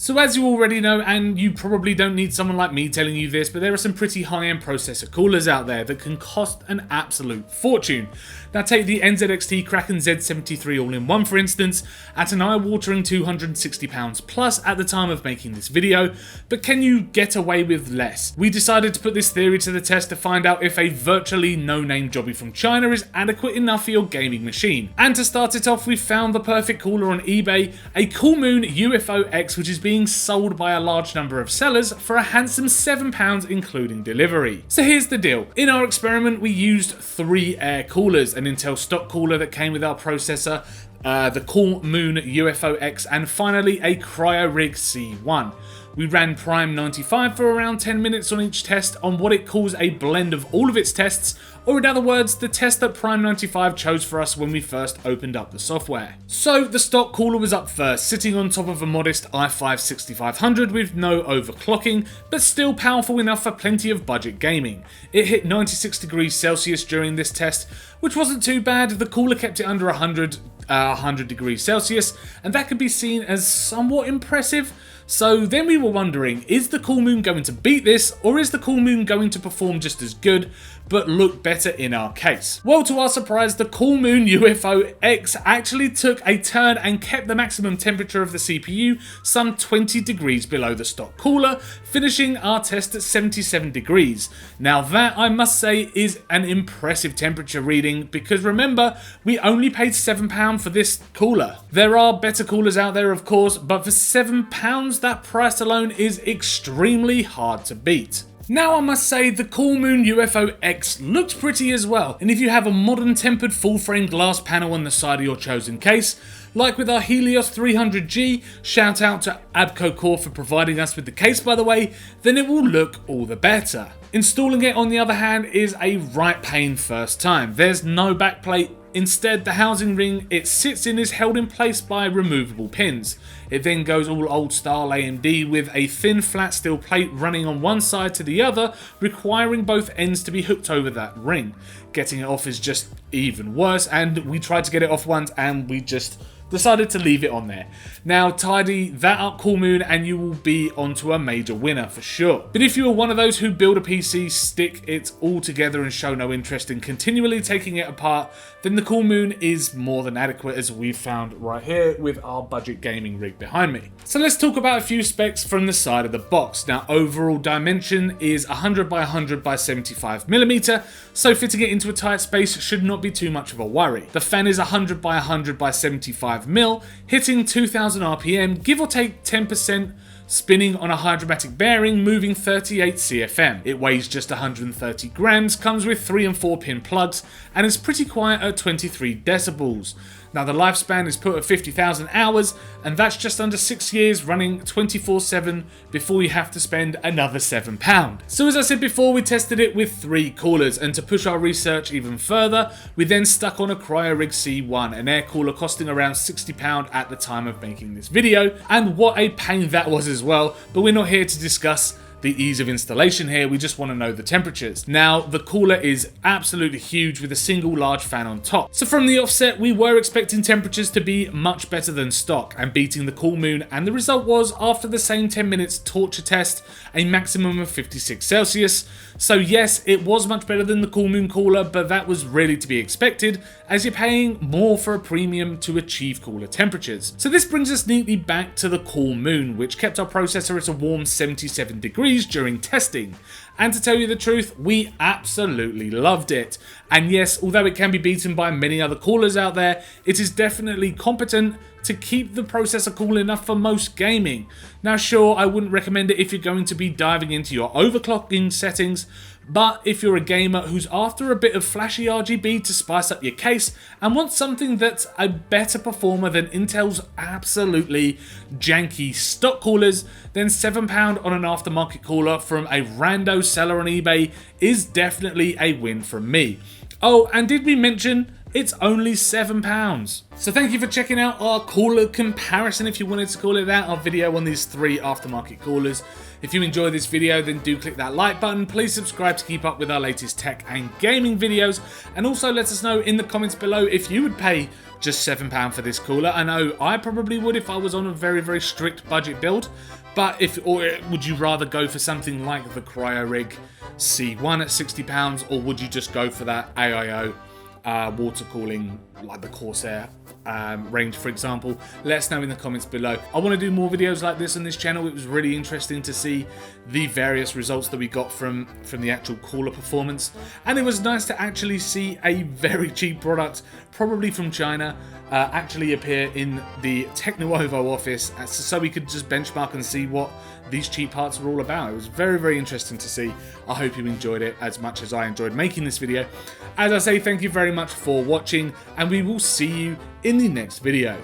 So as you already know, and you probably don't need someone like me telling you this, but there are some pretty high-end processor coolers out there that can cost an absolute fortune. Now take the NZXT Kraken Z73 all-in-one for instance, at an eye-watering £260 plus at the time of making this video, but can you get away with less? We decided to put this theory to the test to find out if a virtually no-name jobby from China is adequate enough for your gaming machine. And to start it off, we found the perfect cooler on eBay, a Cool Moon UFO X, which is being sold by a large number of sellers for a handsome £7 including delivery. So here's the deal. In our experiment we used 3 air coolers, an Intel stock cooler that came with our processor, the Cool Moon UFO X, and finally a Cryorig C1. We ran Prime 95 for around 10 minutes on each test on what it calls a blend of all of its tests, or in other words, the test that Prime 95 chose for us when we first opened up the software. So the stock cooler was up first, sitting on top of a modest i5 6500 with no overclocking, but still powerful enough for plenty of budget gaming. It hit 96 degrees Celsius during this test, which wasn't too bad. The cooler kept it under 100 degrees Celsius, and that could be seen as somewhat impressive. So then we were wondering, is the Cool Moon going to beat this, or is the Cool Moon going to perform just as good, but look better in our case? Well, to our surprise, the Cool Moon UFO X actually took a turn and kept the maximum temperature of the CPU some 20 degrees below the stock cooler, finishing our test at 77 degrees. Now that, I must say, is an impressive temperature reading, because remember, we only paid £7 for this cooler. There are better coolers out there of course, but for £7, that price alone is extremely hard to beat. Now I must say the Cool Moon UFO X looked pretty as well, and if you have a modern tempered full frame glass panel on the side of your chosen case, like with our Helios 300G, shout out to Abco Core for providing us with the case by the way, then it will look all the better. Installing it on the other hand is a right pain first time. There's no backplate. Instead, the housing ring it sits in is held in place by removable pins. It then goes all old style AMD with a thin flat steel plate running on one side to the other, requiring both ends to be hooked over that ring. Getting it off is just even worse, and we tried to get it off once and we just decided to leave it on there. Now tidy that up, Cool Moon, and you will be onto a major winner for sure. But if you are one of those who build a PC, stick it all together and show no interest in continually taking it apart, then the Cool Moon is more than adequate, as we've found right here with our budget gaming rig behind me. So let's talk about a few specs from the side of the box. Now overall dimension is 100 by 100 by 75mm, so fitting it into a tight space should not be too much of a worry. The fan is 100 by 100 by 75mm, hitting 2000 RPM, give or take 10%, spinning on a hydromatic bearing, moving 38 CFM. It weighs just 130 grams, comes with 3 and 4 pin plugs, and is pretty quiet at 23 decibels. Now the lifespan is put at 50,000 hours, and that's just under 6 years running 24/7 before you have to spend another £7. So as I said before, we tested it with 3 coolers, and to push our research even further, we then stuck on a Cryorig C1, an air cooler costing around £60 at the time of making this video, and what a pain that was as well, but we're not here to discuss the ease of installation here, we just want to know the temperatures. Now, the cooler is absolutely huge with a single large fan on top. So from the offset, we were expecting temperatures to be much better than stock and beating the Cool Moon, and the result was, after the same 10 minutes torture test, a maximum of 56 Celsius. So yes, it was much better than the Cool Moon cooler, but that was really to be expected, as you're paying more for a premium to achieve cooler temperatures. So this brings us neatly back to the Cool Moon, which kept our processor at a warm 77 degrees during testing. And to tell you the truth, we absolutely loved it. And yes, although it can be beaten by many other coolers out there, it is definitely competent to keep the processor cool enough for most gaming. Now sure, I wouldn't recommend it if you're going to be diving into your overclocking settings, but if you're a gamer who's after a bit of flashy RGB to spice up your case and wants something that's a better performer than Intel's absolutely janky stock coolers, then £7 on an aftermarket cooler from a rando seller on eBay is definitely a win from me. Oh, and did we mention it's only £7. So thank you for checking out our cooler comparison, if you wanted to call it that, our video on these 3 aftermarket coolers. If you enjoyed this video, then do click that like button. Please subscribe to keep up with our latest tech and gaming videos. And also let us know in the comments below if you would pay just £7 for this cooler. I know I probably would if I was on a very strict budget build. But or would you rather go for something like the Cryorig C1 at £60, or would you just go for that AIO water cooling like the Corsair range, for example? Let us know in the comments below. I want to do more videos like this on this channel. It was really interesting to see the various results that we got from the actual cooler performance, and it was nice to actually see a very cheap product, probably from China, actually appear in the TechNuovo office, so we could just benchmark and see what these cheap parts are all about. It was very interesting to see. I hope you enjoyed it as much as I enjoyed making this video. As I say, thank you very much for watching, and we will see you in the next video.